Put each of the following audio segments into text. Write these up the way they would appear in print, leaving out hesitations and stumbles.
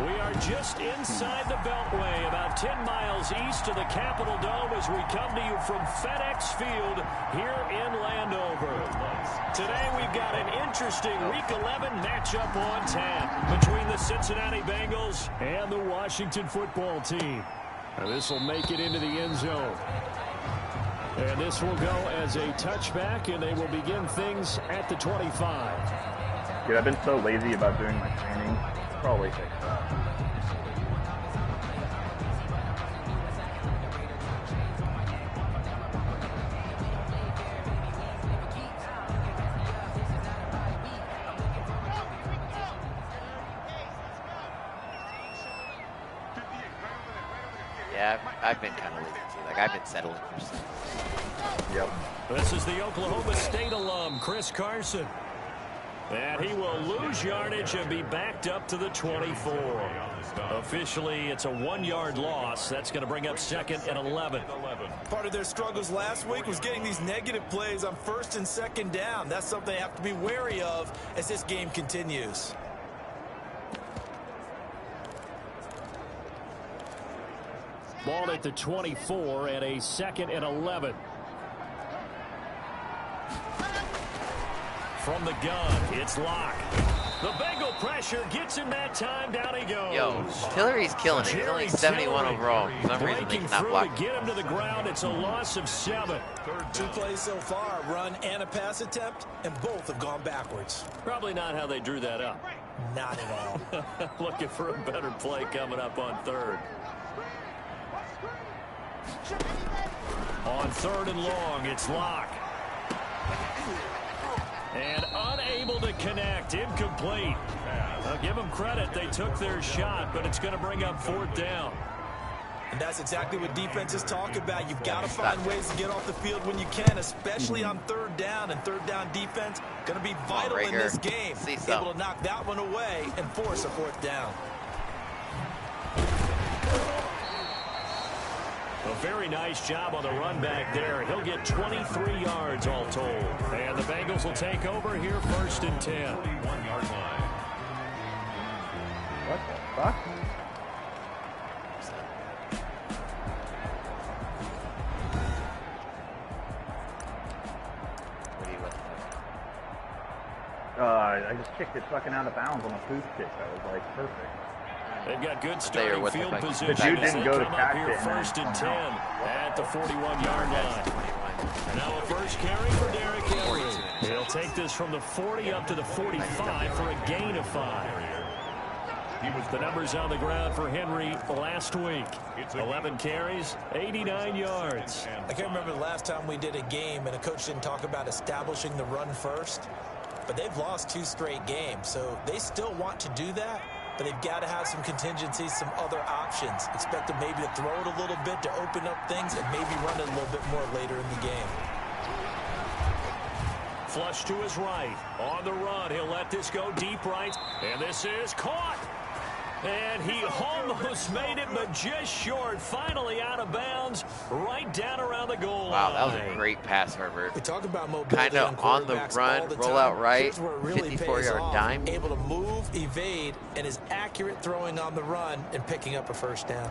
We are just inside the Beltway, about 10 miles east of the Capitol Dome as we come to you from FedEx Field here in Landover. Today we've got an interesting Week 11 matchup on tap between the Cincinnati Bengals and the Washington Football Team. This will make it into the end zone. And this will go as a touchback, and they will begin things at the 25. Dude, I've been so lazy about doing my training. Probably fix that. Yeah, I've been kind of lazy too. Like, I've been settling for stuff. Yep. This is the Oklahoma State alum, Chris Carson. And he will lose yardage and be backed up to the 24. Officially, it's a 1-yard loss. That's going to bring up 2nd and 11. Part of their struggles last week was getting these negative plays on 1st and 2nd down. That's something they have to be wary of as this game continues. Ball at the 24 and a 2nd and 11. From the gun, it's Locke. The Bengal pressure gets him that time. Down he goes. Yo, Tillery's killing it. He's only 71 overall. For some reason, they cannot block. To get him to the ground, it's a loss of 7. 2 plays so far, a run and a pass attempt, and both have gone backwards. Probably not how they drew that up. Not at all. Looking for a better play coming up on 3rd. On 3rd and long, it's Locke. And unable to connect, incomplete. I'll give them credit, they took their shot, but it's going to bring up 4th down. And that's exactly what defenses talk about. You've got to find ways to get off the field when you can, especially on 3rd down. And 3rd down defense going to be vital in this game. Able to knock that one away and force a 4th down. A very nice job on the run back there. He'll get 23 yards all told. And the Bengals will take over here 1st and 10. What the fuck? I just kicked it fucking out of bounds on a poof kick. That was like perfect. They've got good starting field position. The dude didn't go to catch here it. 1st and 10 at the 41-yard line. Now a first carry for Derrick Henry. He'll take this from the 40 up to the 45 for a gain of 5. The numbers on the ground for Henry last week. 11 carries, 89 yards. I can't remember the last time we did a game and a coach didn't talk about establishing the run first. But they've lost 2 straight games, so they still want to do that. But they've got to have some contingencies, some other options. Expect them maybe to throw it a little bit to open up things and maybe run it a little bit more later in the game. Flush to his right. On the run, he'll let this go deep right. And this is caught. And he almost made it, but just short. Finally out of bounds, right down around the goal line. Wow, that was a great pass, Herbert. We talk about mobility. Kind of on the run, roll out right, 54-yard dime. Able to move, evade, and is accurate throwing on the run and picking up a 1st down.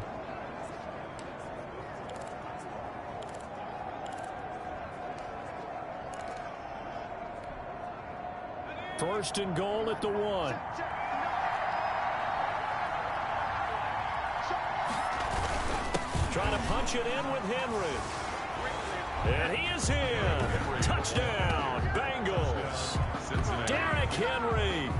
First and goal at the 1. Trying to punch it in with Henry. And he is in. Touchdown, Bengals. Derrick Henry,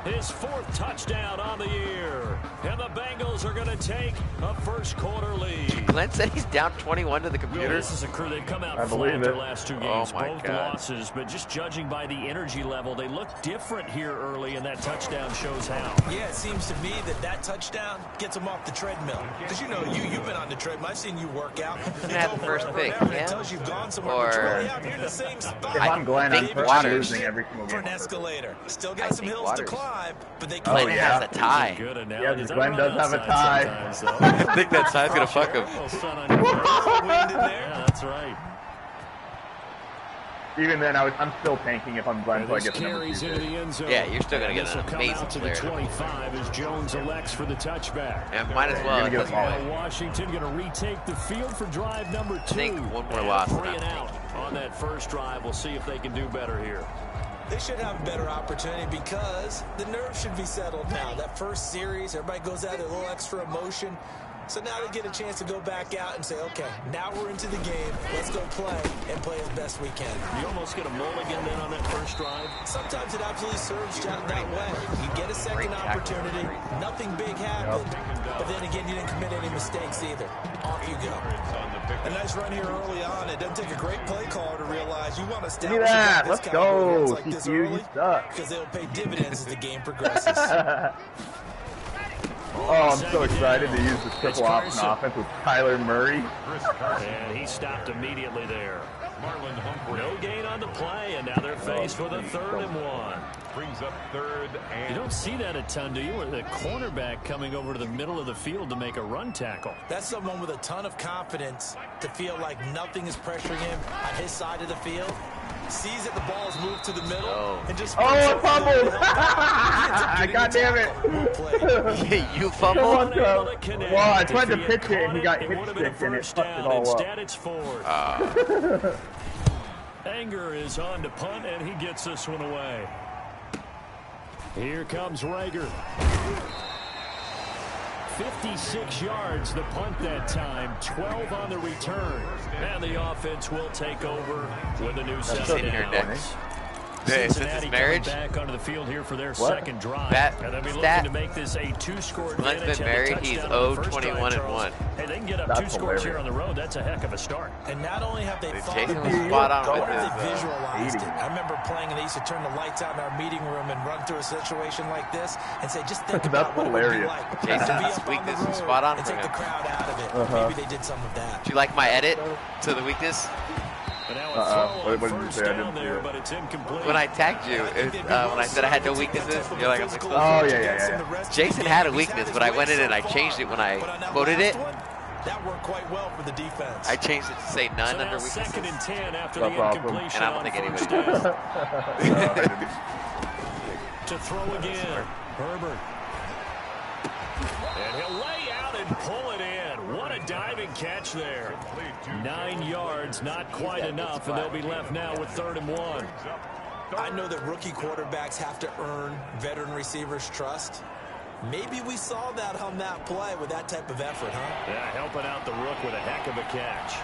his 4th touchdown on the year. And the Bengals are going to take a 1st quarter lead. Glenn said he's down 21 to the computer. This is a crew. They've come out flat their last 2 games. Both losses, but just judging by the energy level, they look different here early, and that touchdown shows how. Yeah, it seems to me that touchdown gets them off the treadmill. Because you've been on the treadmill. I've seen you work out. You have the first pick, yeah? It tells you've gone somewhere. Or you're in the same spot. If I'm Glenn, I'm losing every single game. For an escalator. Still got some hills to climb, but they Glenn has a tie. Yeah, Glenn does have a tie. I think that tie's going to fuck him. Yeah, that's right. even then, I'm still tanking if I'm blind until I get the number 2 pick. Yeah, you're still gonna get an amazing player. 25 as Jones elects for the touchback. Yeah, might as well. Washington going to retake the field for drive number 2. I think one more loss. 3 and out on that first drive. We'll see if they can do better here. They should have a better opportunity because the nerves should be settled now. That first series, everybody goes out with a little extra emotion. So now they get a chance to go back out and say, okay, now we're into the game. Let's go play and play as best we can. You almost get a mulligan then on that first drive. Sometimes it absolutely serves that way. You get a second opportunity. Nothing big happened. But then again, you didn't commit any mistakes either. Off you go. A nice run here early on. It doesn't take a great play caller to realize you want to Give me that. Let's go. Like this early, you suck. Because they'll pay dividends as the game progresses. Oh, I'm so excited to use the triple option offense with Kyler Murray. And he stopped immediately there. No gain on the play, and now they're faced with a 3rd and 1. Brings up 3rd and... You don't see that a ton, do you? With the cornerback coming over to the middle of the field to make a run tackle. That's someone with a ton of confidence to feel like nothing is pressuring him on his side of the field. Sees that the ball's moved to the middle and just fumbled! God damn it! You fumbled? Well, I tried to pitch it and he got hit stick and it fucked it all up. Instead, it's 4th. Anger is on to punt, and he gets this one away. Here comes Rager. 56 yards the punt that time, 12 on the return. And the offense will take over with a new set of downs. Cincinnati coming back onto the field here for their second drive. And they'll be looking to make this a 2-score advantage. Glenn's been married. He's 0-21-1. Hey, they can get up 2 scores here on the road. That's a heck of a start. And not only have they Jason was spot on with they visualized it. I remember playing and they used to turn the lights out in our meeting room and run through a situation like this and say, just think about what it would be like. Jason's weakness was spot on and for take him. the crowd out of it. Maybe they did some of that. Do you like my edit to the weakness? What did you say? I didn't there, but it's incomplete. When I tagged you, when I said I had no weaknesses, you're like, I'm exposed. Oh, yeah. Jason had a weakness, but I went in and I changed it when I quoted it. That worked quite well for the defense. I changed it to say none under weaknesses. 2nd and 10 after the incompletion. And I don't think anybody does. To throw again, Herbert. And he'll lay out and pull it in. What a diving catch there. 9 yards, not quite enough, and they'll be left now with 3rd and 1. I know that rookie quarterbacks have to earn veteran receivers' trust. Maybe we saw that on that play with that type of effort, huh? Yeah, helping out the rook with a heck of a catch.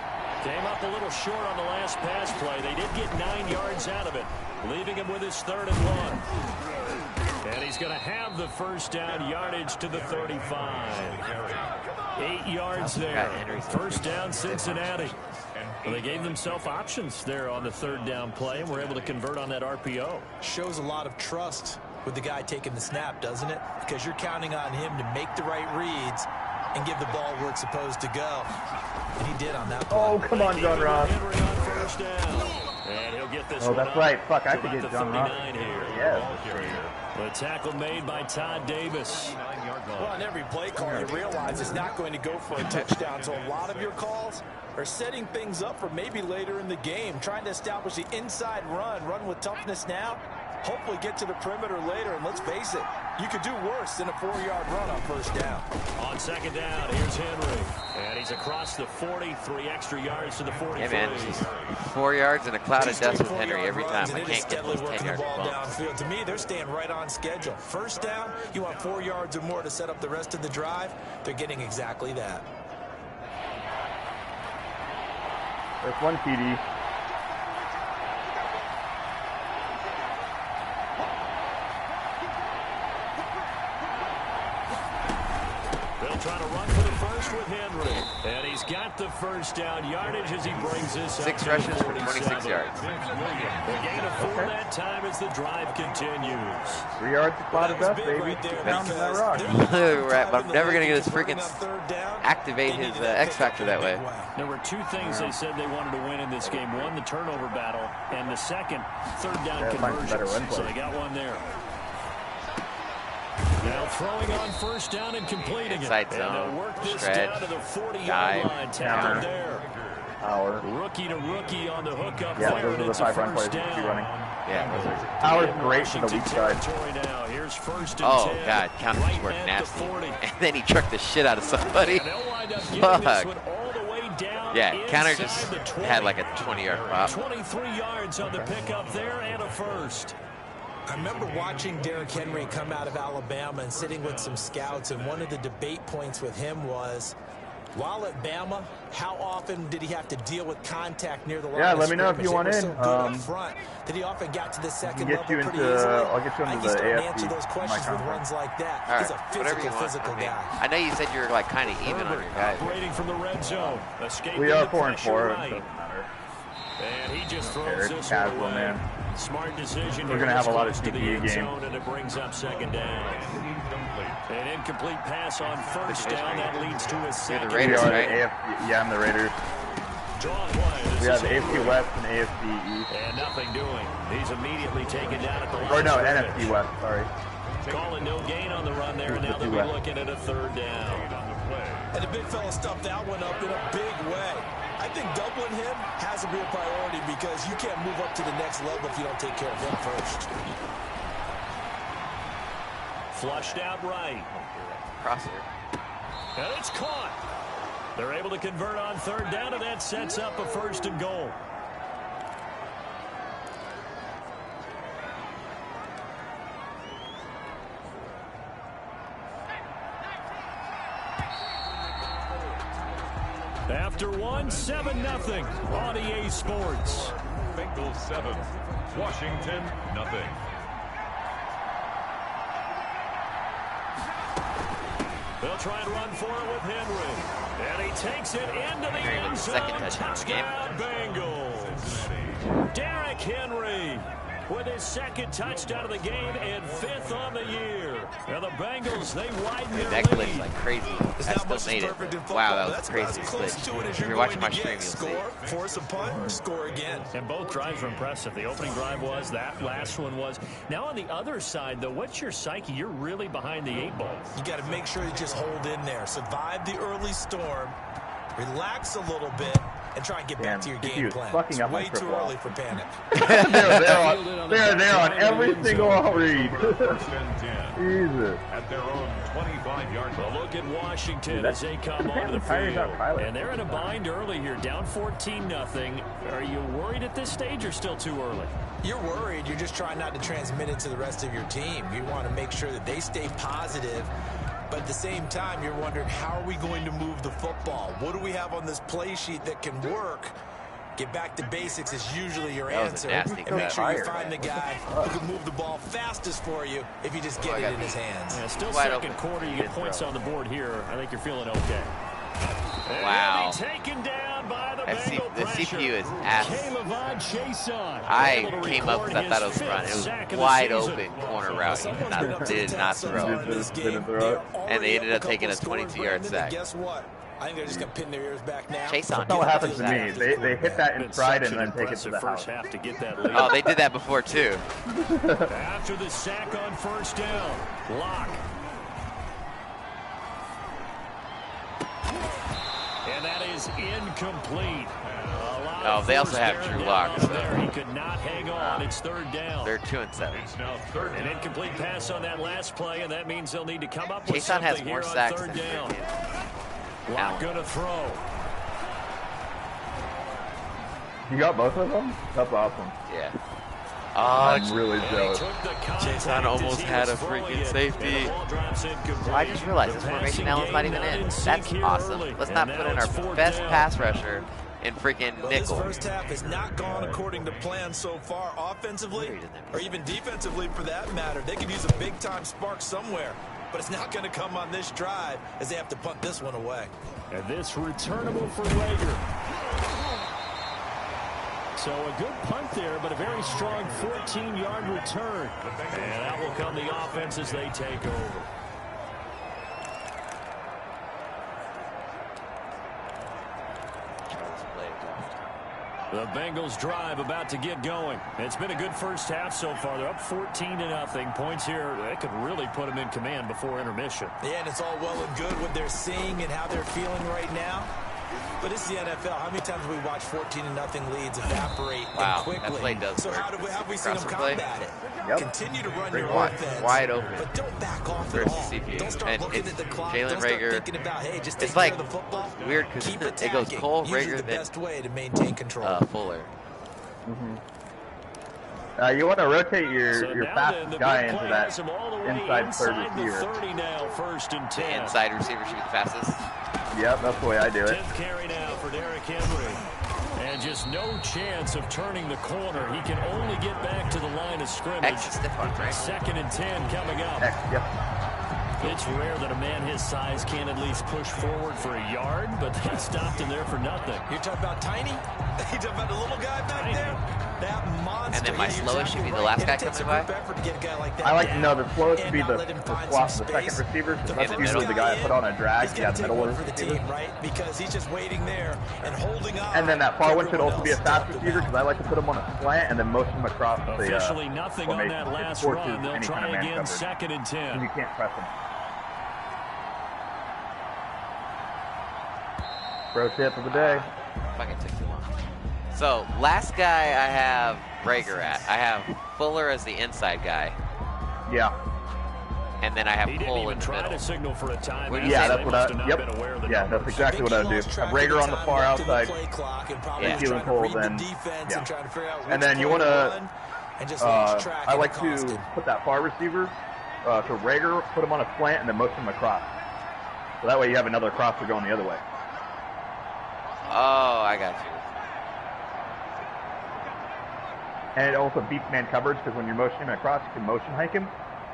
Came up a little short on the last pass play. They did get 9 yards out of it, leaving him with his 3rd and 1. And he's going to have the first down, yardage to the 35. 8 yards there. First down, Cincinnati. Well, they gave themselves options there on the 3rd down play, and were able to convert on that RPO. Shows a lot of trust with the guy taking the snap, doesn't it? Because you're counting on him to make the right reads and give the ball where it's supposed to go. And he did on that play. Oh, come on, John Ross. And he'll get this one that's right. Fuck, I could get John Ross. Yeah. The tackle made by Todd Davis. Well, on every play call, you realize it's not going to go for a touchdown. So a lot of your calls are setting things up for maybe later in the game, trying to establish the inside run with toughness now, hopefully get to the perimeter later. And let's face it, you could do worse than a 4-yard run on first down. On 2nd down, here's Henry. And he's across the 40, 3 extra yards to the 43. Yeah, man, 4 yards and a cloud of dust with Henry every time. I can't get those 10-yard bumps. Downfield. To me, they're staying right on schedule. First down, you want 4 yards or more to set up the rest of the drive. They're getting exactly that. That's 1 TD. They'll try to run for the first with Henry. And he's got the first down yardage as he brings this 6 rushes for 26 yards. The gain of 4 that time as the drive continues. 3 yards to cloud of dust, baby. Pounding that rock. Right, but I'm never going to get his freaking activate his X Factor that way. There were 2 things they said they wanted to win in this game. One, the turnover battle, and the second, 3rd down conversion. So they got one there. Now throwing on first down and completing Inside it. zone, and they'll work this stretch, down to the 40-yard line. Tackled there. Power. Rookie to rookie on the hookup. Yeah, there, those are the it's a 5 run first plays you should be down. running. Yeah, those are. Power's great for the weak side. Now. Here's first and Oh 10, God, counters right work at nasty. the 40. And then he trucked the shit out of somebody. And they'll wind up getting Fuck. this one all the way down. Yeah, counter inside just the 20. had like a 20-yard pop. 23 yards on the pickup there and a first. I remember watching Derrick Henry come out of Alabama and sitting with some scouts, and one of the debate points with him was, while at Bama, how often did he have to deal with contact near the line? Yeah, of let me know if scrimmage? you want They were in. so good up front that he often got to the second get level you pretty into, easily. I'll get you I into think he's the starting to AFC, answer those my questions with conference. runs like that. All right, He's a whatever you physical want. I mean, guy. I know you said you're like kind of even on your guys. Operating from the red zone. Escaping We are the 4 and pressure 4. It right. doesn't matter. And he just throws Eric this Caswell, one away. man. Smart decision. We're here, gonna have a lot of close to the TPE end game. zone, and it brings up second down. An incomplete pass on first down. That leads to a second. the Raiders, We are right? the AFC, yeah, I'm the Raiders. Draw play. This We have is the AFC over. West and AFC East. And nothing doing. He's immediately taken down at the line. Or no, of NFC scrimmage. West, sorry. Calling no gain on the run there, and now they'll be looking at a third down. And the big fella stuffed that one up in a big way. I think doubling him has to be a priority because you can't move up to the next level if you don't take care of him first. Flushed out right. Crosser. And it's caught. They're able to convert on third down, and that sets up a first and goal. After one, 7-0 on EA Sports. Bengals 7, Washington nothing. They'll try and run for it with Henry. And he takes it into the Henry with end the zone. second touchdown of the game. Bengals. Derrick Henry with his second touchdown of the game and 5th on the year. Now the Bengals, they widen their That glitched lead. like crazy. It's I not still much made is it. perfect in football. Wow, that was That's crazy as close glitch. to it as If you're you're watching going my to stream, get. you'll see. Score, force a punt, score again. And both drives were impressive. The opening drive was, that last one was. Now on the other side, though, what's your psyche? You're really behind the 8 ball. You got to make sure you just hold in there. Survive the early storm. Relax a little bit. And try and get back to your Damn, game TCU is plan. fucking It's up my way too triple early off. for panic. They're there on every single read. First and 10 Jesus. at their own 25-yard A line. look at Washington Dude, as they come onto the Tyler's field. not Tyler. And they're in a bind early here, down 14-0. Are you worried at this stage or still too early? You're worried. You're just trying not to transmit it to the rest of your team. You want to make sure that they stay positive. But at the same time, you're wondering, how are we going to move the football? What do we have on this play sheet that can work? Get back to basics is usually your That was answer. a nasty And make sure you fire, find the guy who can move the ball fastest for you if you just get it in his hands. Yeah, still Wide second open. quarter. You get points on the board here. I think you're feeling okay. And Wow. he'll be taken down by the Bengal The pressure. CPU is ass. Caleb Chason I able to came up because I record thought it was his run. It fifth was sack of the wide season. open corner route. He Someone's been up to the did not task so far throw. in this Didn't game. throw They it. are And they already ended up up taking a couple scores, 22-yard Brandon, sack. and guess what? I think they're just going to pin their ears back now. Chase on. That's not what happens to me. They hit that in Been stride such and an then take it to impressive the first house. half to get that lead. Oh, they did that before, too. After the sack on first down, Lock. And that is incomplete. Oh, they also have Drew Lock, so- There, he could not hang on. It's third down. They're 2-7. It's now third An down. incomplete pass on that last play, and that means they'll need to come up with Chase on something has here more on sacks third than down. freaking Lock Allen. going to throw. You got both of them? That's awesome. Yeah. I'm Oh, really And he jealous. took the contact Jason as almost he had was a throwing freaking it, safety. and the ball drops incomplete. I just realized The this formation passing Allen's not game even in. sync That's here awesome. early, Let's and not now put in it's our fourth best down. pass rusher in freaking Well, this nickel. first half has not gone according to plan so far offensively or even defensively for that matter. They could use a big-time spark somewhere, but it's not going to come on this drive as they have to punt this one away. And this returnable for Rager. So a good punt there, but a very strong 14-yard return. And out will come the offense as they take over. The Bengals drive about to get going. It's been a good first half so far. They're up 14-0. Points here, they could really put them in command before intermission. Yeah, and it's all well and good what they're seeing and how they're feeling right now. But it's the NFL. How many times have we watched 14-0 leads evaporate and quickly? That play does so work. have we seen them combat it? Yep. Continue to run your wide, offense, wide open. but don't back off at Versus all. CPU. Don't start And looking it's at the clock. Jalen Don't start Reagor. thinking about, hey, just take It's care like of the football. weird because Keep it goes attacking. Cole, Usually Reagor, the then best way to maintain control. Fuller. You want to rotate your So now fast then, the guy big into play that has him all the way inside third inside the receiver. 30 now, 1st and 10. The inside receiver should be the fastest. Yep, that's the way I do it. 10th carry now for Derrick Henry. And just no chance of turning the corner. He can only get back to the line of scrimmage. X is stiff arm, right? 2nd and 10 coming up. X, yep. It's rare that a man his size can at least push forward for a yard, but they stopped him there for nothing. You're talking about Tiny? You're talking about the little guy back there? That monster. And then my slowest should be the last guy coming by? I like to know the slowest to be the second receiver, because that's usually the guy I put on a drag. Yeah, the middle for the team, right? Because he's just waiting there and holding on. And then that far one should also be a fast receiver, because I like to put him on a slant and then motion him across the Officially nothing on formation. that last It forces run. They'll any try kind of man again, coverage. 2nd and 10. And you can't press him. Pro tip of the day. Fucking took too long. So, last guy I have Reagor at. I have Fuller as the inside guy. Yeah. And then I have He didn't Cole even in the try middle. to signal for a time. What do you Yeah, say? that's what I. Yep. Yeah, that's exactly what I do. Have Reagor on the far outside. Yeah. Keelan Cole then. Yeah. And then you want to. I like to put that far receiver to Reagor, put him on a slant, and then motion him across. So that way you have another crosser going the other way. Oh, I got you. And it also beats man coverage, because when you're motioning him across, you can motion hike him,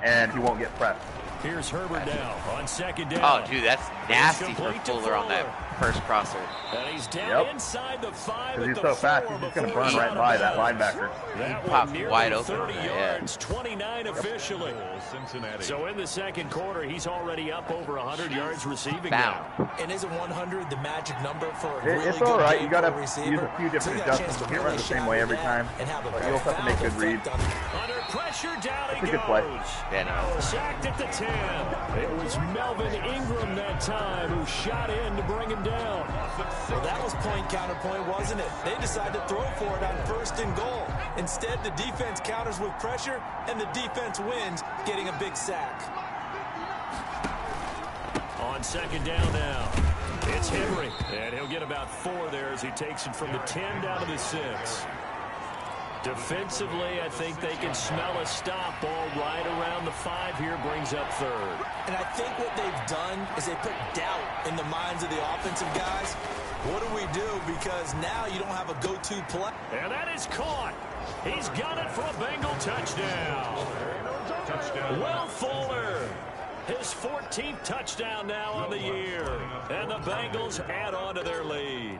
and he won't get pressed. Here's Herbert now on 2nd down. Oh, dude, that's nasty for Complete to Fuller on that first crosser. And he's down Yep. inside the 5 Because at he's the so fast, 4 he's just going to before burn he's right out by of that bounds. linebacker. That popped one nearly wide open 30 on that, yeah. yards, 29 officially. Cincinnati. So in the 2nd quarter, he's already up over 100 yards receiving Bound. now. And isn't 100 the magic number for a It- really it's good all right. game You got for to a use receiver? a few different So you got a chance adjustments. to You can't run really the same shadow way every that time. and have a But you also have to make good profound reads. effect on Under pressure, down he That's a good goes. play. Yeah, no. Sacked at the 10. It was Melvin Ingram that time who shot in to bring him down. Well, that was point counterpoint, wasn't it? They decided to throw for it on 1st and goal. Instead, the defense counters with pressure, and the defense wins, getting a big sack. On 2nd down now, it's Henry. And he'll get about 4 there as he takes it from the 10 down to the 6. Defensively, I think they can smell a stop. Ball right around the 5 here, brings up 3rd. And I think what they've done is they put doubt in the minds of the offensive guys. What do we do? Because now you don't have a go-to play. And that is caught. He's got it for a Bengal touchdown. Will Fuller, his 14th touchdown now on the year. And the Bengals add on to their lead.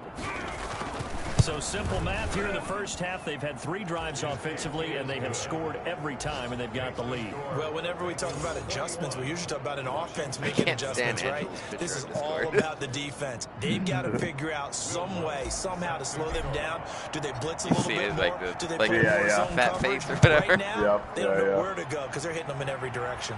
So simple math here in the first half. They've had 3 drives offensively, and they have scored every time, and they've got the lead. Well, whenever we talk about adjustments, we usually talk about an offense making can't stand adjustments, right? Andrew's picture This is of the all score. about the defense. They've got to figure out some way, somehow to slow them down. Do they blitz a little see bit it more? like the- Do they like play the, more yeah, zone fat coverage? face or whatever. Right now, Yep, they don't know yeah. where to go because they're hitting them in every direction.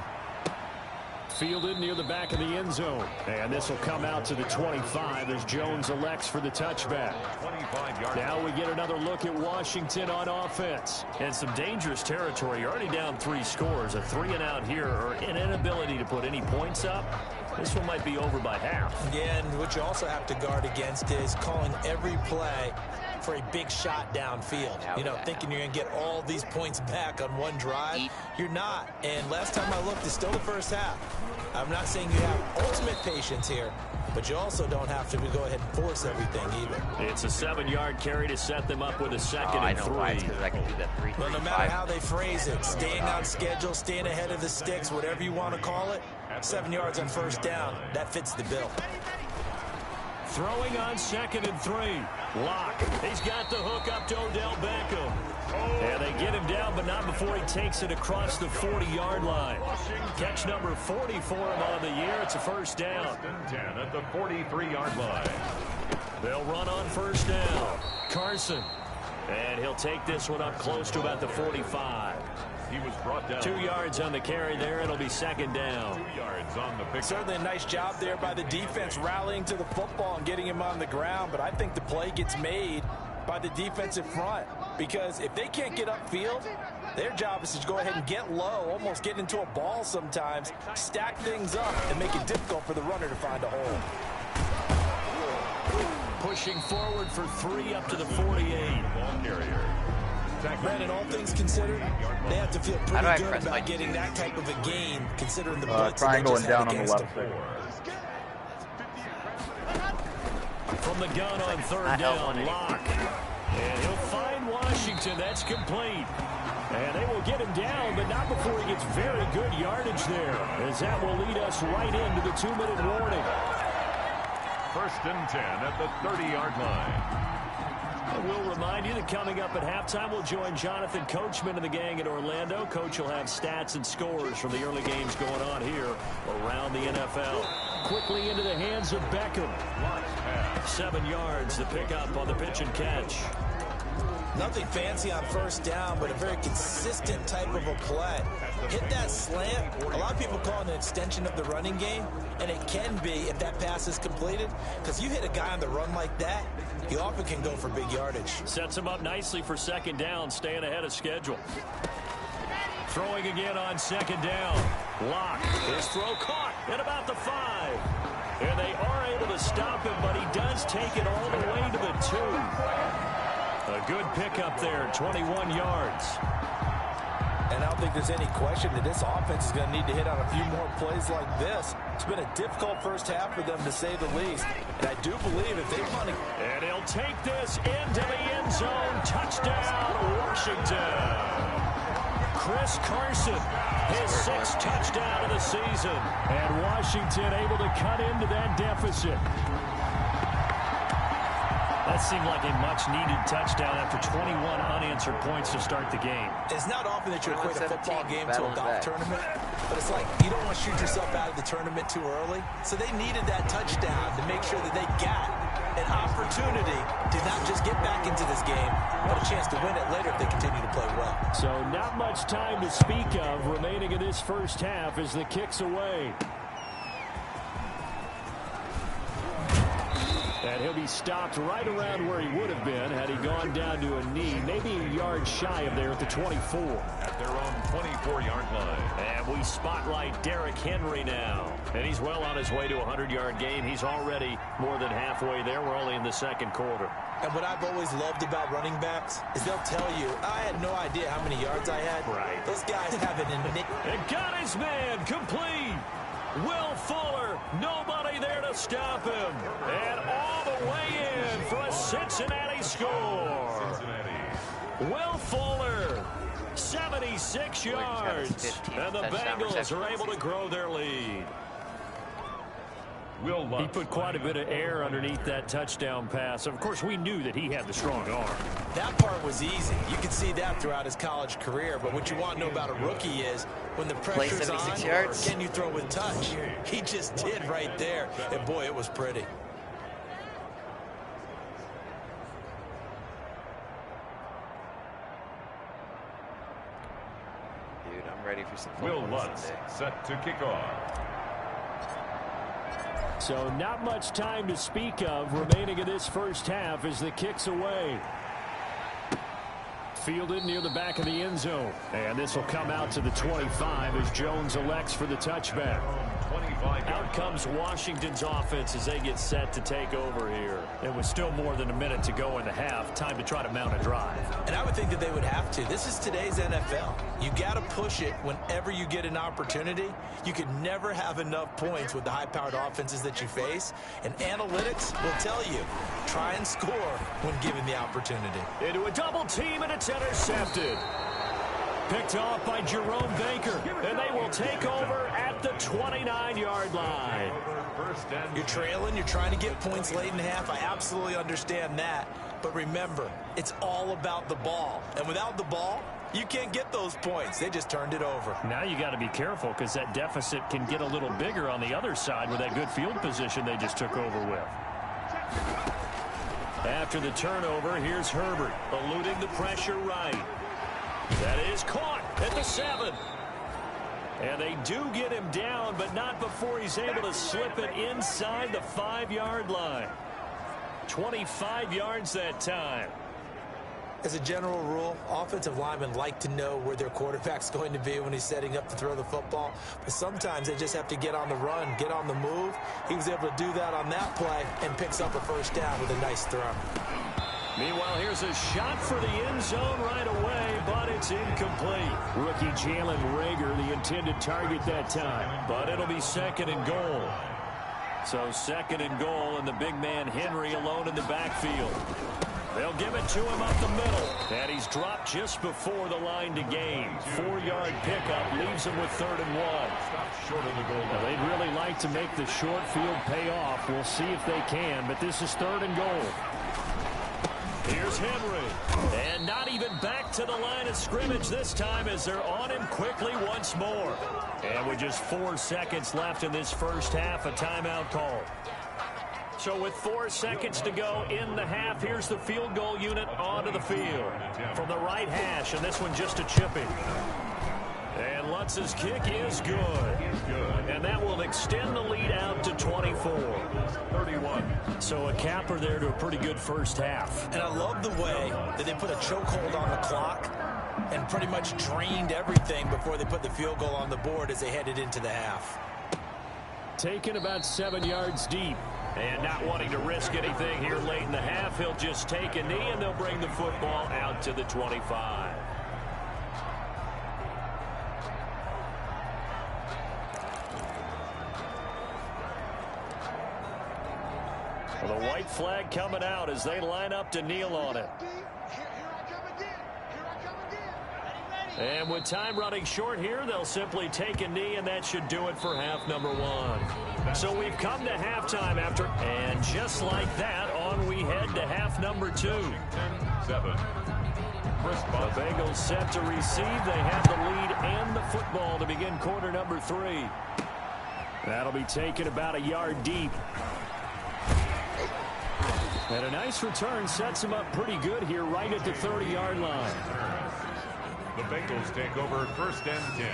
Fielded near the back of the end zone. And this will come out to the 25 as Jones elects for the touchback. 25 yards. Now we get another look at Washington on offense. And some dangerous territory. You're already down 3 scores. A 3-and-out here, or an inability to put any points up. This one might be over by half. Yeah, and what you also have to guard against is calling every play for a big shot downfield. You know, thinking you're going to get all these points back on one drive. You're not. And last time I looked, it's still the first half. I'm not saying you have ultimate patience here, but you also don't have to go ahead and force everything either. It's a 7-yard carry to set them up with a 2nd I and know 3. why. It's because I can do that 3-3-5. Well, no matter how they phrase it, staying on schedule, staying ahead of the sticks, whatever you want to call it, 7 yards on 1st down, that fits the bill. Throwing on 2nd and 3. Lock. He's got the hook up to Odell Beckham. And they get him down, but not before he takes it across the 40-yard line. Catch number 40 for him on the year. It's a 1st down. 1st and 10 at the 43-yard line. They'll run on 1st down. Carson. And he'll take this one up close to about the 45. He was brought down. 2 yards on the carry there. It'll be second down. 2 yards on the pick. Certainly a nice job there by the defense rallying to the football and getting him on the ground. But I think the play gets made by the defensive front, because if they can't get upfield, their job is to go ahead and get low, almost get into a ball sometimes, stack things up, and make it difficult for the runner to find a hole. Pushing forward for 3 up to the 48. Ball carrier. Brandon, all things considered, they have to feel pretty good about getting that type of a gain, considering the blitz triangle and down on the left them. From the gun on third down, Locke. And he'll find Washington. That's complete. And they will get him down, but not before he gets very good yardage there, as that will lead us right into the 2-minute warning. 1st and 10 at the 30-yard line. And we'll remind you that coming up at halftime, we'll join Jonathan Coachman and the gang in Orlando. Coach will have stats and scores from the early games going on here around the NFL. Quickly into the hands of Beckham. 7 yards, the pickup on the pitch and catch. Nothing fancy on first down, but a very consistent type of a play. Hit that slant. A lot of people call it an extension of the running game, and it can be if that pass is completed, because you hit a guy on the run like that, he often can go for big yardage. Sets him up nicely for second down, staying ahead of schedule. Throwing again on second down. Locke. His throw caught at about the 5. And they are able to stop him, but he does take it all the way to the 2. A good pickup there, 21 yards. And I don't think there's any question that this offense is going to need to hit on a few more plays like this. It's been a difficult first half for them, to say the least. And I do believe if they want to... And he'll take this into the end zone. Touchdown, Washington. Chris Carson, his 6th touchdown of the season. And Washington able to cut into that deficit. That seemed like a much-needed touchdown after 21 unanswered points to start the game. It's not often that you equate a football game to a golf tournament, but it's like you don't want to shoot yourself out of the tournament too early. So they needed that touchdown to make sure that they got an opportunity to not just get back into this game, but a chance to win it later if they continue to play well. So not much time to speak of remaining in this first half as the kick's away. And he'll be stopped right around where he would have been had he gone down to a knee, maybe a yard shy of there at the 24. At their own 24-yard line. And we spotlight Derrick Henry now. And he's well on his way to a 100-yard game. He's already more than halfway there. We're only in the second quarter. And what I've always loved about running backs is they'll tell you, I had no idea how many yards I had. Right. Those guys have it in the... And got his man complete. Will Fuller, nobody there to stop him. And all the way in for a Cincinnati score. Cincinnati. Will Fuller, 76 yards. And the Bengals are able to grow their lead. He put quite a bit of air underneath that touchdown pass. Of course, we knew that he had the strong arm. That part was easy. You could see that throughout his college career. But what you want to know about a rookie is when the pressure's on, yards. Can you throw with touch? He just did right there. And, boy, it was pretty. Dude, I'm ready for some Will Lutz set to kick off. So not much time to speak of remaining in this first half as the kick's away. Fielded near the back of the end zone. And this will come out to the 25 as Jones elects for the touchback. Out comes Washington's offense as they get set to take over here. It was still more than a minute to go in the half. Time to try to mount a drive. And I would think that they would have to. This is today's NFL. You got to push it whenever you get an opportunity. You could never have enough points with the high-powered offenses that you face. And analytics will tell you, try and score when given the opportunity. Into a double team, and it's intercepted. Picked off by Jerome Baker, and they will take over at the 29-yard line. You're trailing, you're trying to get points late in half. I absolutely understand that. But remember, it's all about the ball. And without the ball, you can't get those points. They just turned it over. Now you got to be careful because that deficit can get a little bigger on the other side with that good field position they just took over with. After the turnover, here's Herbert, eluding the pressure right. That is caught at the 7. And they do get him down, but not before he's able to slip it inside the 5-yard line. 25 yards that time. As a general rule, offensive linemen like to know where their quarterback's going to be when he's setting up to throw the football. But sometimes they just have to get on the run, get on the move. He was able to do that on that play and picks up a first down with a nice throw. Meanwhile, here's a shot for the end zone right away, but it's incomplete. Rookie Jalen Reagor, the intended target that time. But it'll be 2nd and goal. So 2nd and goal, and the big man Henry alone in the backfield. They'll give it to him up the middle. And he's dropped just before the line to gain. 4-yard pickup leaves him with 3rd and 1. Now, they'd really like to make the short field pay off. We'll see if they can, but this is 3rd and goal. Here's Henry. And not even back to the line of scrimmage this time as they're on him quickly once more. And with just 4 seconds left in this first half, a timeout call. So with 4 seconds to go in the half, here's the field goal unit onto the field. From the right hash, and this one just a chipping. And Lutz's kick is good. And that will extend the lead out to 24-31. So a capper there to a pretty good first half. And I love the way that they put a chokehold on the clock and pretty much drained everything before they put the field goal on the board as they headed into the half. Taken about 7 yards deep. And not wanting to risk anything here late in the half, he'll just take a knee and they'll bring the football out to the 25. Well, the white flag coming out as they line up to kneel on it. And with time running short here, they'll simply take a knee, and that should do it for half number 1. So we've come to halftime after, and just like that, on we head to half number 2. 10-7. The Bengals set to receive. They have the lead and the football to begin quarter number 3. That'll be taken about a yard deep. And a nice return sets him up pretty good here right at the 30-yard line. The Bengals take over 1st and 10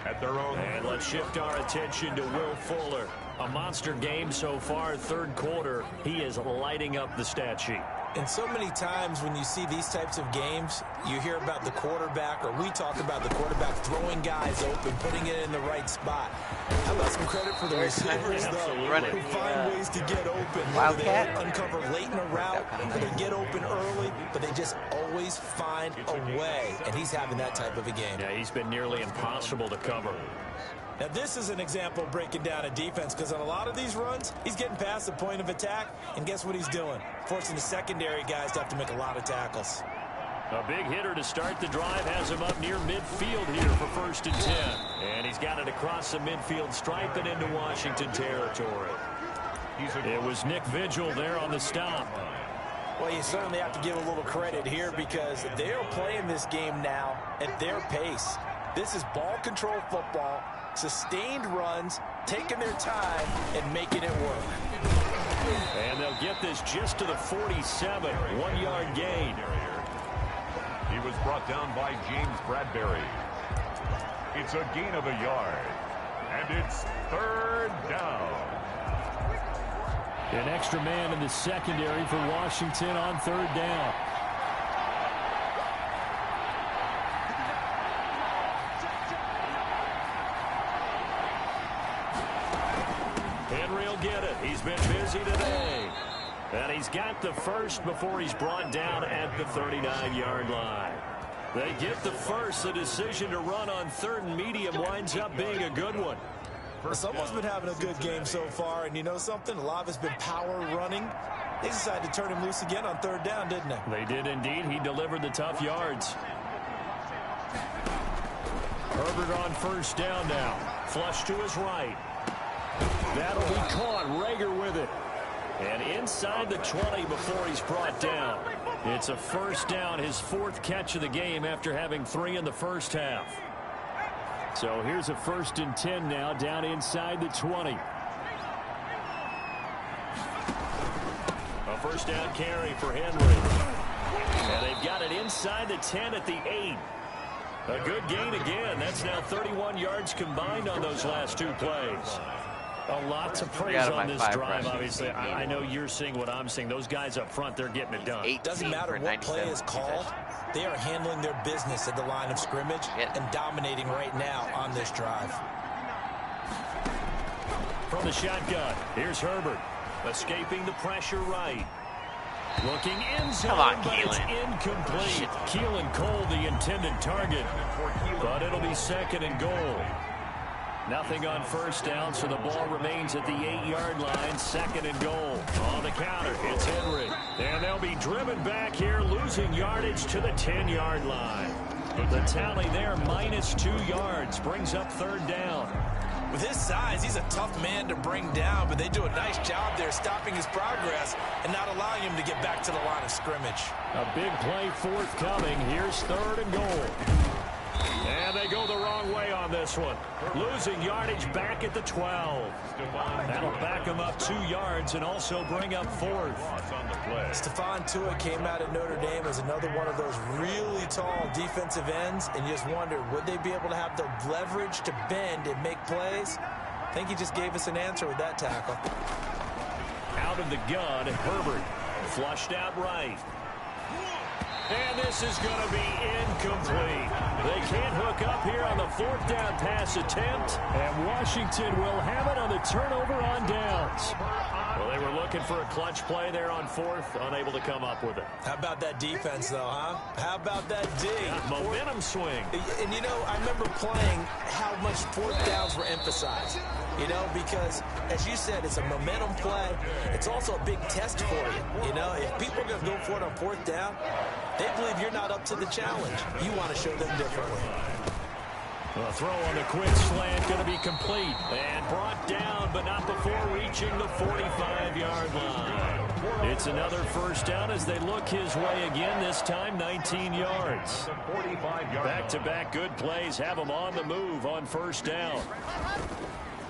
at their own. And let's shift our attention to Will Fuller. A monster game so far, 3rd quarter. He is lighting up the stat sheet. And so many times when you see these types of games, you hear about the quarterback, or we talk about the quarterback throwing guys open, putting it in the right spot. How about some credit for the receivers, though, who find ways to get open. Whether they uncover late in a route, or they get open early, but they just always find a way. And he's having that type of a game. Yeah, he's been nearly impossible to cover. Now, this is an example of breaking down a defense, because on a lot of these runs, he's getting past the point of attack, and guess what he's doing? Forcing the secondary guys to have to make a lot of tackles. A big hitter to start the drive has him up near midfield here for 1st and 10. And he's got it across the midfield stripe and into Washington territory. It was Nick Vigil there on the stop. Well, you certainly have to give a little credit here because they are playing this game now at their pace. This is ball control football, sustained runs, taking their time, and making it work. And they'll get this just to the 47, 1-yard gain. He was brought down by James Bradbury. It's a gain of a yard, and it's 3rd down. An extra man in the secondary for Washington on 3rd down. Henry will get it. He's been busy today. And he's got the first before he's brought down at the 39-yard line. They get the first. The decision to run on 3rd and medium winds up being a good one. Someone's been having a good game so far, and you know something? A lot of it's been power running. They decided to turn him loose again on 3rd down, didn't they? They did indeed. He delivered the tough yards. Herbert on 1st down now. Flush to his right. That'll be caught. Reagor with it. And inside the 20 before he's brought down. It's a 1st down, his 4th catch of the game after having 3 in the first half. So here's a 1st and 10 now down inside the 20. A 1st down carry for Henry. And they've got it inside the 10 at the 8. A good gain again. That's now 31 yards combined on those last 2 plays. A lot to praise on this drive, obviously. I know you're seeing what I'm seeing. Those guys up front, they're getting it done. It doesn't matter what play is called. They are handling their business at the line of scrimmage and dominating right now on this drive. From the shotgun, here's Herbert. Escaping the pressure right. Looking in zone, but it's incomplete. Keelan Cole, the intended target. But it'll be 2nd and goal. Nothing on first down, so the ball remains at the 8-yard line. 2nd and goal. On the counter, it's Henry. And they'll be driven back here, losing yardage to the 10-yard line. The tally there, -2 yards, brings up 3rd down. With his size, he's a tough man to bring down, but they do a nice job there stopping his progress and not allowing him to get back to the line of scrimmage. A big play forthcoming. Here's 3rd and goal. And they go the wrong way on this one. Losing yardage back at the 12. That'll back them up 2 yards and also bring up 4th. Stephon Tuitt came out of Notre Dame as another one of those really tall defensive ends, and you just wonder, would they be able to have the leverage to bend and make plays? I think he just gave us an answer with that tackle. Out of the gun, Herbert flushed out right. And this is going to be incomplete. They can't hook up here on the 4th down pass attempt. And Washington will have it on the turnover on downs. Well, they were looking for a clutch play there on 4th, unable to come up with it. How about that defense, though, huh? How about that D? Momentum swing. And, you know, I remember playing how much 4th downs were emphasized. You know, because, as you said, it's a momentum play. It's also a big test for you. You know, if people are going to go for it on 4th down, they believe you're not up to the challenge. You want to show them differently. The throw on the quick slant going to be complete. And brought down, but not before reaching the 45-yard line. It's another 1st down as they look his way again, this time 19 yards. Back-to-back good plays have them on the move on 1st down.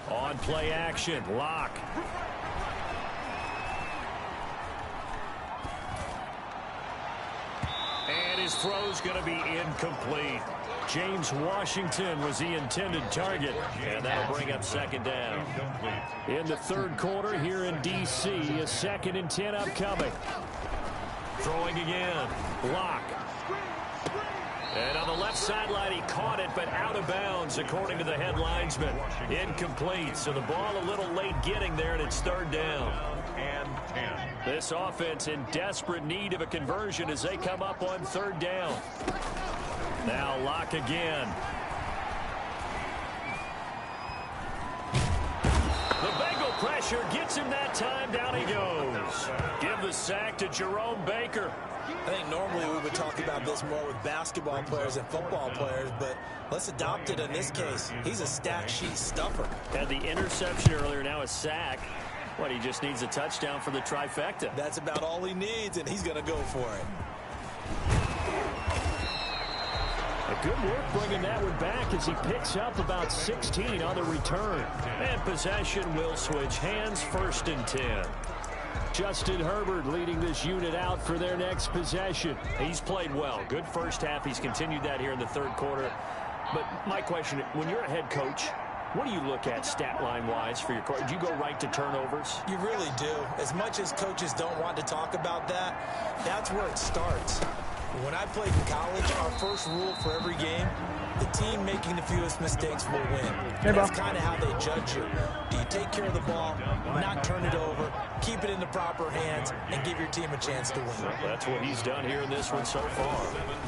On play action, Locke. And his throw's going to be incomplete. James Washington was the intended target, and that'll bring up 2nd down. In the 3rd quarter here in D.C., a 2nd and 10 upcoming. Throwing again, Locke. And on the left sideline, he caught it, but out of bounds, according to the head linesman. Incomplete, so the ball a little late getting there, and it's 3rd down. And 10. This offense in desperate need of a conversion as they come up on 3rd down. Now Locke again. The Bengal pressure gets him that time. Down he goes. Give the sack to Jerome Baker. I think normally we would talk about this more with basketball players and football players, but let's adopt it in this case. He's a stat sheet stuffer. Had the interception earlier, now a sack. What, he just needs a touchdown for the trifecta. That's about all he needs, and he's going to go for it. A good work bringing that one back as he picks up about 16 on the return. And possession will switch hands, 1st and 10. Justin Herbert leading this unit out for their next possession. He's played well. Good first half. He's continued that here in the 3rd quarter. But my question, when you're a head coach, what do you look at stat line-wise for your coach? Do you go right to turnovers? You really do. As much as coaches don't want to talk about that, that's where it starts. When I played in college, our first rule for every game, the team making the fewest mistakes will win. And that's kind of how they judge you. Do you take care of the ball, not turn it over, keep it in the proper hands, and give your team a chance to win? Well, that's what he's done here in this one so far.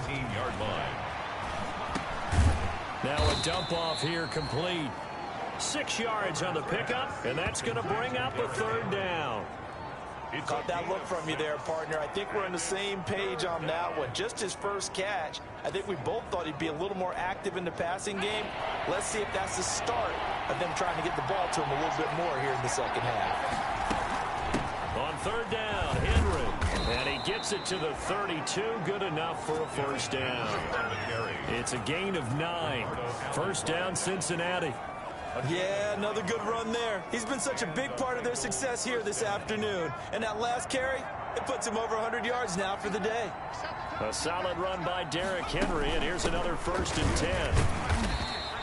17-yard line. Now a dump off here complete. 6 yards on the pickup, and that's going to bring up a 3rd down. Caught that look from you there, partner. I think we're on the same page on that one. Just his first catch. I think we both thought he'd be a little more active in the passing game. Let's see if that's the start of them trying to get the ball to him a little bit more here in the 2nd half. On 3rd down, Henry. And he gets it to the 32. Good enough for a 1st down. It's a gain of 9. 1st down, Cincinnati. Yeah, another good run there. He's been such a big part of their success here this afternoon. And that last carry, it puts him over 100 yards now for the day. A solid run by Derrick Henry, and here's another 1st and 10.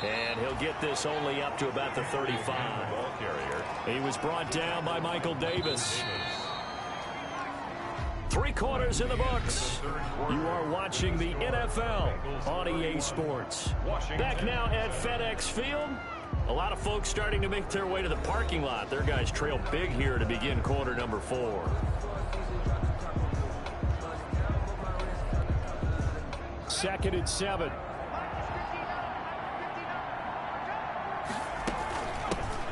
And he'll get this only up to about the 35. He was brought down by Michael Davis. 3 quarters in the books. You are watching the NFL on EA Sports. Back now at FedEx Field. A lot of folks starting to make their way to the parking lot. Their guys trail big here to begin quarter number 4. Second and 7.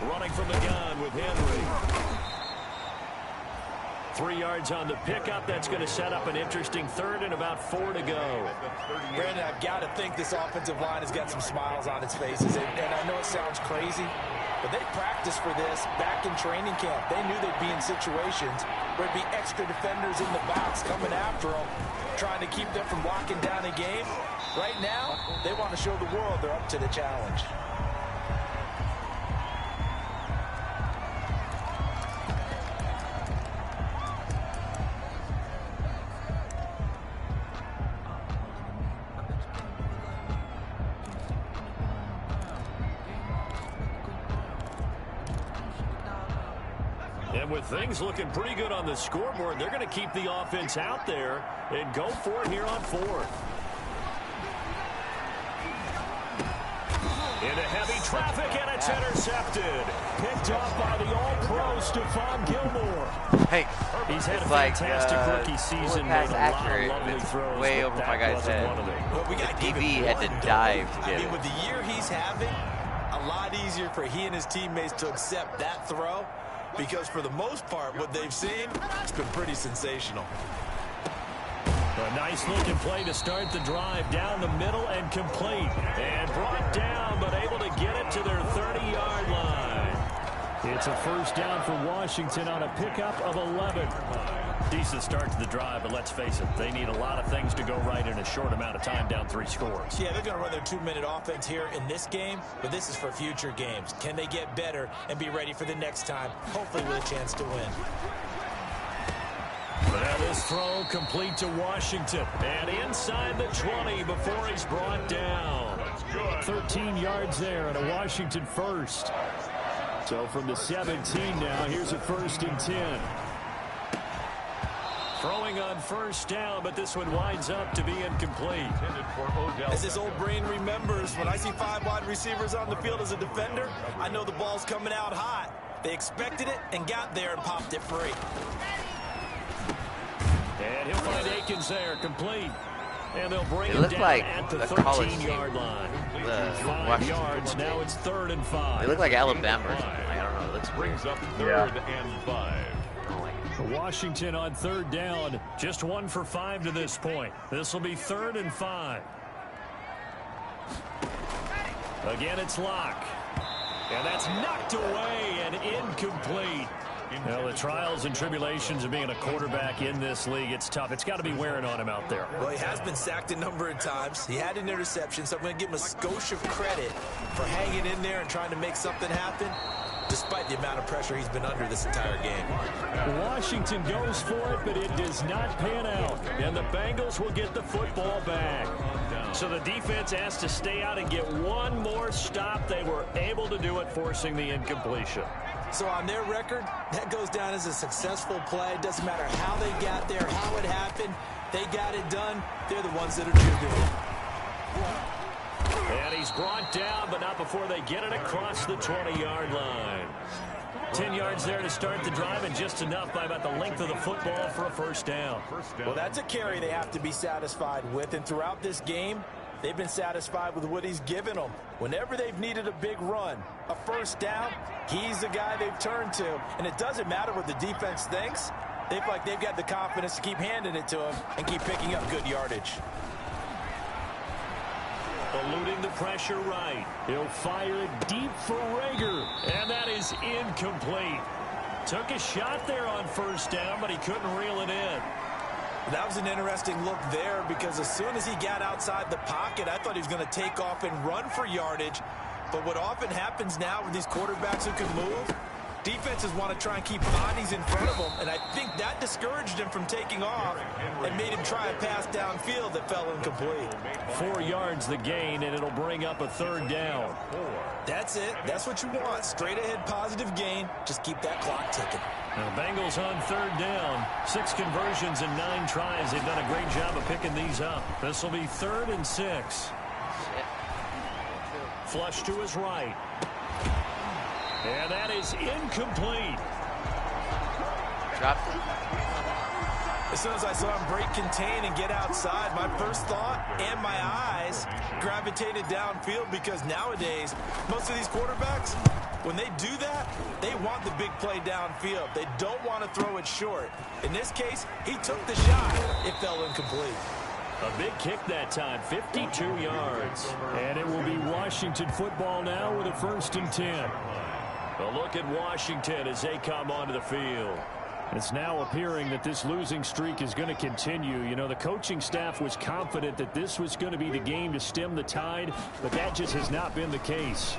Running from the gun with Henry. 3 yards on the pickup. That's going to set up an interesting 3rd and about 4 to go. Brandon, I've got to think this offensive line has got some smiles on its faces. And I know it sounds crazy, but they practiced for this back in training camp. They knew they'd be in situations where it'd be extra defenders in the box coming after them, trying to keep them from locking down a game. Right now, they want to show the world they're up to the challenge. And with things looking pretty good on the scoreboard, they're going to keep the offense out there and go for it here on 4th. Into heavy traffic, and it's intercepted. Picked off by the All-Pro Stephon Gilmore. Hey, he's had a like, fantastic rookie season. Pass accurate. It's throws, way over my guy's head. Well, we got the DB had to dive to get it. With the year he's having, a lot easier for he and his teammates to accept that throw, because for the most part, what they've seen, it's been pretty sensational. A nice looking play to start the drive down the middle and complete. And brought down, but able to get it to their 30-yard line. It's a 1st down for Washington on a pickup of 11. Decent start to the drive, but let's face it, they need a lot of things to go right in a short amount of time, down 3 scores. Yeah, they're going to run their 2-minute offense here in this game, but this is for future games. Can they get better and be ready for the next time, hopefully with a chance to win? But now this throw complete to Washington. And inside the 20 before he's brought down. 13 yards there and a Washington 1st. So from the 17 now, here's a 1st and 10. Throwing on 1st down, but this one winds up to be incomplete. As his old brain remembers, when I see 5 wide receivers on the field as a defender, I know the ball's coming out hot. They expected it and got there and popped it free. And he'll find Akins there, complete. And they'll bring him down like at the 13-yard line. 5 yards, now it's 3rd and 5. They look like Alabama or something. I don't know. It looks brings up 3rd and 5. Washington on 3rd down, just 1 for 5 to this point. This will be 3rd and 5. Again, it's Locke. And that's knocked away and incomplete. Well, the trials and tribulations of being a quarterback in this league, it's tough. It's got to be wearing on him out there. Well, he has been sacked a number of times. He had an interception, so I'm going to give him a skosh of credit for hanging in there and trying to make something happen, despite the amount of pressure he's been under this entire game. Washington goes for it, but it does not pan out. And the Bengals will get the football back. So the defense has to stay out and get one more stop. They were able to do it, forcing the incompletion. So on their record, that goes down as a successful play. Doesn't matter how they got there, how it happened. They got it done. They're the ones that are jubilant. And he's brought down, but not before they get it across the 20-yard line. 10 yards there to start the drive, and just enough by about the length of the football for a 1st down. Well, that's a carry they have to be satisfied with, and throughout this game, they've been satisfied with what he's given them. Whenever they've needed a big run, a 1st down, he's the guy they've turned to. And it doesn't matter what the defense thinks. They feel like they've got the confidence to keep handing it to him and keep picking up good yardage. Eluding the pressure right. He'll fire it deep for Reagor, and that is incomplete. Took a shot there on 1st down, but he couldn't reel it in. That was an interesting look there, because as soon as he got outside the pocket, I thought he was going to take off and run for yardage. But what often happens now with these quarterbacks who can move, Defenses want to try and keep bodies in front of them, and I think that discouraged him from taking off and made him try a pass downfield that fell incomplete. 4 yards the gain, and it'll bring up a 3rd down. That's it. That's what you want. Straight ahead positive gain. Just keep that clock ticking. Now, the Bengals on 3rd down. 6 conversions and 9 tries. They've done a great job of picking these up. This will be 3rd and 6. Flush to his right. And that is incomplete. Dropped it. As soon as I saw him break contain and get outside, my first thought and my eyes gravitated downfield, because nowadays, most of these quarterbacks, when they do that, they want the big play downfield. They don't want to throw it short. In this case, he took the shot. It fell incomplete. A big kick that time, 52 yards. And it will be Washington football now with a 1st and 10. A look at Washington as they come onto the field. It's now appearing that this losing streak is going to continue. You know, the coaching staff was confident that this was going to be the game to stem the tide, but that just has not been the case.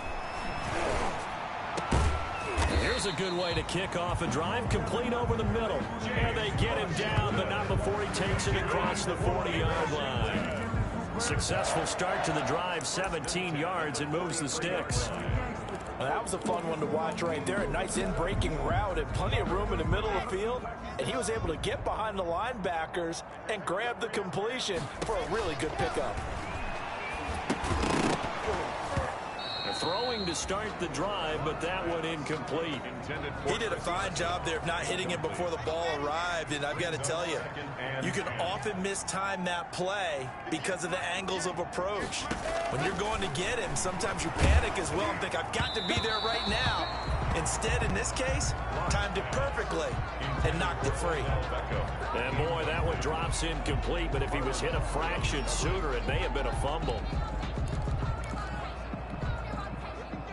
Here's a good way to kick off a drive, complete over the middle. And they get him down, but not before he takes it across the 40-yard line. Successful start to the drive, 17 yards, and moves the sticks. Well, that was a fun one to watch right there. A nice in-breaking route and plenty of room in the middle of the field. And he was able to get behind the linebackers and grab the completion for a really good pickup. Throwing to start the drive, but that one incomplete. He did a fine job there of not hitting him before the ball arrived, and I've got to tell you, you can often mistime that play because of the angles of approach. When you're going to get him, sometimes you panic as well and think, I've got to be there right now. Instead, in this case, timed it perfectly and knocked it free. And boy, that one drops incomplete, but if he was hit a fraction sooner, it may have been a fumble.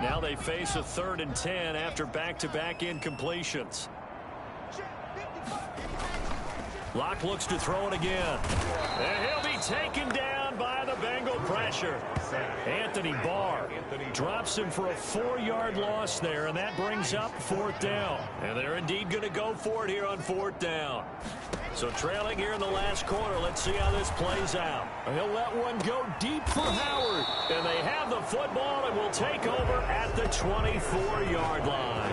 Now they face a 3rd and 10 after back-to-back incompletions. Locke looks to throw it again. And he'll be taken down by the Bengal pressure. Anthony Barr drops him for a 4-yard loss there, and that brings up 4th down. And they're indeed going to go for it here on 4th down. So trailing here in the last quarter, let's see how this plays out. He'll let one go deep for Howard. And they have the football and will take over at the 24-yard line.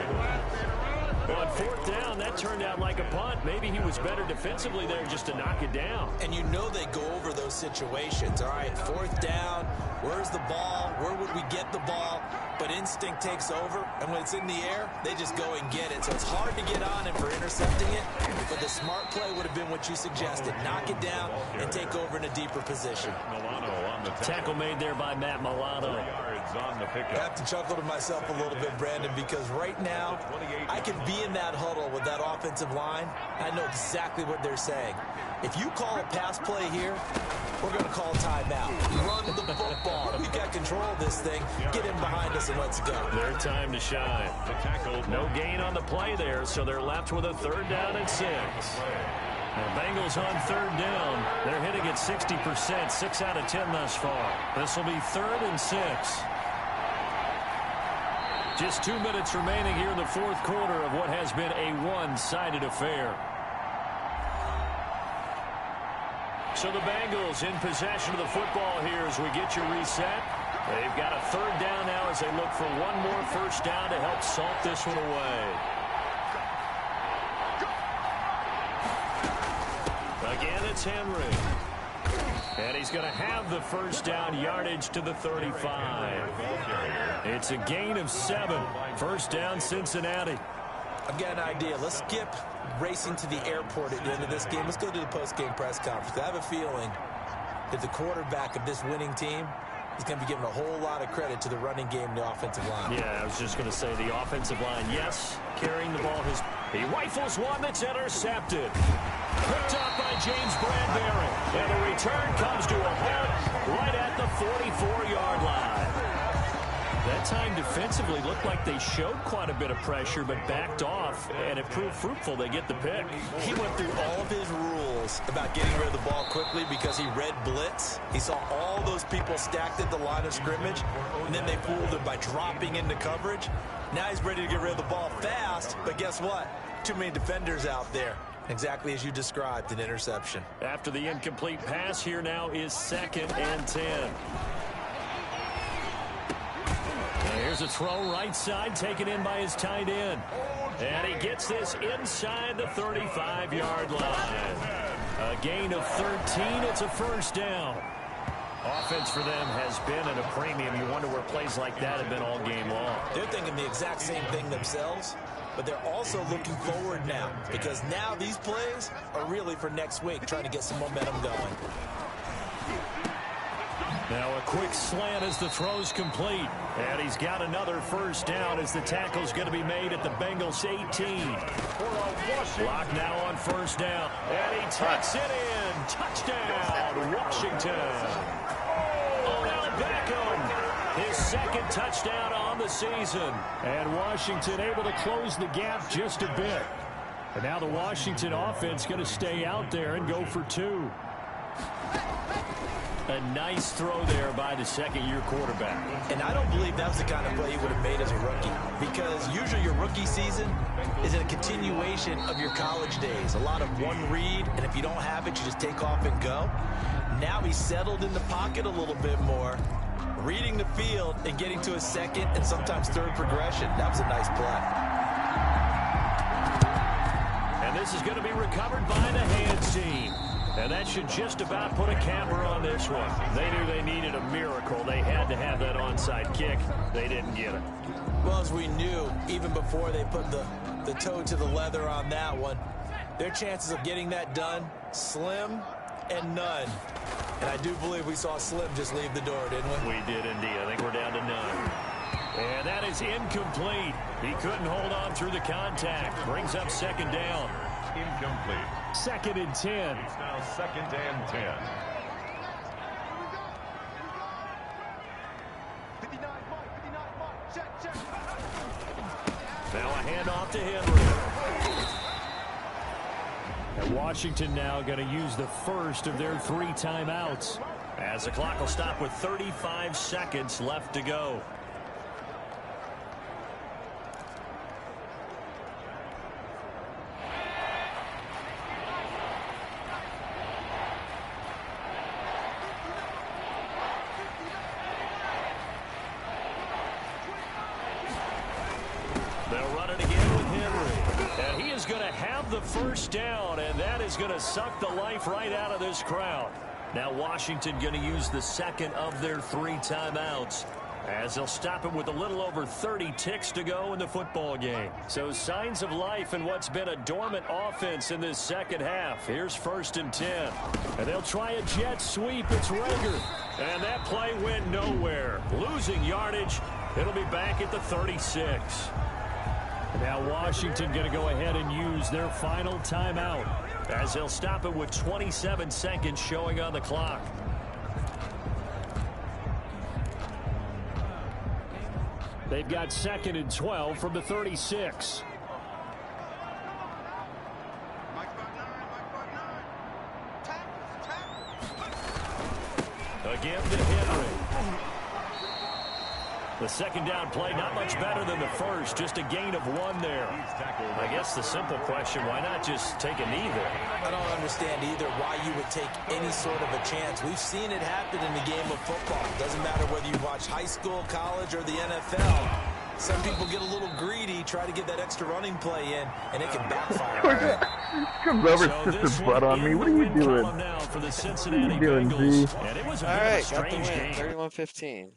On 4th down, that turned out like a punt. Maybe he was better defensively there just to knock it down. And you know they go over those situations. All right, 4th down, where's the ball? Where would we get the ball? But instinct takes over, and when it's in the air, they just go and get it. So it's hard to get on him for intercepting it, but the smart play would have been what you suggested. Knock it down and take over in a deeper position. Tackle made there by Matt Milano. I have to chuckle to myself a little bit, Brandon, because right now I can be in that huddle with that offensive line. I know exactly what they're saying. If you call a pass play here, we're going to call timeout. Run the football. We've got control of this thing. Get in behind us and let's go. Their time to shine. No gain on the play there, so they're left with a 3rd down and 6. The Bengals on 3rd down. They're hitting at 60%, 6 out of 10 thus far. This will be 3rd and 6. Just 2 minutes remaining here in the 4th quarter of what has been a one-sided affair. So the Bengals in possession of the football here as we get you reset. They've got a 3rd down now as they look for one more 1st down to help salt this one away. Again, it's Henry. And he's going to have the 1st down, yardage to the 35. It's a gain of 7. 1st down, Cincinnati. I've got an idea. Let's skip racing to the airport at the end of this game. Let's go to the post-game press conference. I have a feeling that the quarterback of this winning team is going to be given a whole lot of credit to the running game and the offensive line. Yeah, I was just going to say the offensive line, yes, carrying the ball. He rifles one that's intercepted. Picked up by James Bradberry. And the return comes to a halt right at the 44-yard line. That time defensively looked like they showed quite a bit of pressure, but backed off, and it proved fruitful. They get the pick. He went through all of his rules about getting rid of the ball quickly because he read blitz. He saw all those people stacked at the line of scrimmage, and then they fooled him by dropping into coverage. Now he's ready to get rid of the ball fast, but guess what? Too many defenders out there. Exactly as you described, an interception. After the incomplete pass, here now is 2nd and 10. Here's a throw right side, taken in by his tight end. And he gets this inside the 35-yard line. A gain of 13. It's a 1st down. Offense for them has been at a premium. You wonder where plays like that have been all game long. They're thinking the exact same thing themselves, but they're also looking forward now because now these plays are really for next week, trying to get some momentum going. Now a quick slant as the throw's complete. And he's got another 1st down as the tackle's going to be made at the Bengals 18. Block now on 1st down. And he tucks it in. Touchdown, Washington. Odell Beckham, his 2nd touchdown on the season. And Washington able to close the gap just a bit. And now the Washington offense going to stay out there and go for 2. A nice throw there by the 2nd-year quarterback. And I don't believe that was the kind of play he would have made as a rookie, because usually your rookie season is a continuation of your college days. A lot of one read, and if you don't have it, you just take off and go. Now he's settled in the pocket a little bit more, reading the field and getting to a 2nd and sometimes 3rd progression. That was a nice play. And this is going to be recovered by the hands team. And that should just about put a capper on this one. They knew they needed a miracle. They had to have that onside kick. They didn't get it. Well, as we knew, even before they put the toe to the leather on that one, their chances of getting that done, slim and none. And I do believe we saw Slim just leave the door, didn't we? We did indeed. I think we're down to none. And that is incomplete. He couldn't hold on through the contact. Brings up 2nd down. Incomplete. 2nd and 10. It's now 2nd and 10. Now a handoff to Henry. And Washington now going to use the 1st of their 3 timeouts, as the clock will stop with 35 seconds left to go. The 1st down, and that is going to suck the life right out of this crowd. Now Washington going to use the 2nd of their 3 timeouts, as they'll stop it with a little over 30 ticks to go in the football game. So signs of life in what's been a dormant offense in this 2nd half. Here's 1st and 10. And they'll try a jet sweep. It's Reagor. And that play went nowhere. Losing yardage. It'll be back at the 36. Now Washington going to go ahead and use their final timeout, as they'll stop it with 27 seconds showing on the clock. They've got 2nd and 12 from the 36. Again to Henry. The 2nd down play, not much better than the 1st, just a gain of 1 there. I guess the simple question, why not just take a knee there? I don't understand either why you would take any sort of a chance. We've seen it happen in the game of football. It doesn't matter whether you watch high school, college, or the NFL. Some people get a little greedy, try to get that extra running play in, and it can backfire. Comes over, sits his butt on me. What are you doing? Now for the Cincinnati Bengals. And it was a all bit right, of a strange game. 31-15.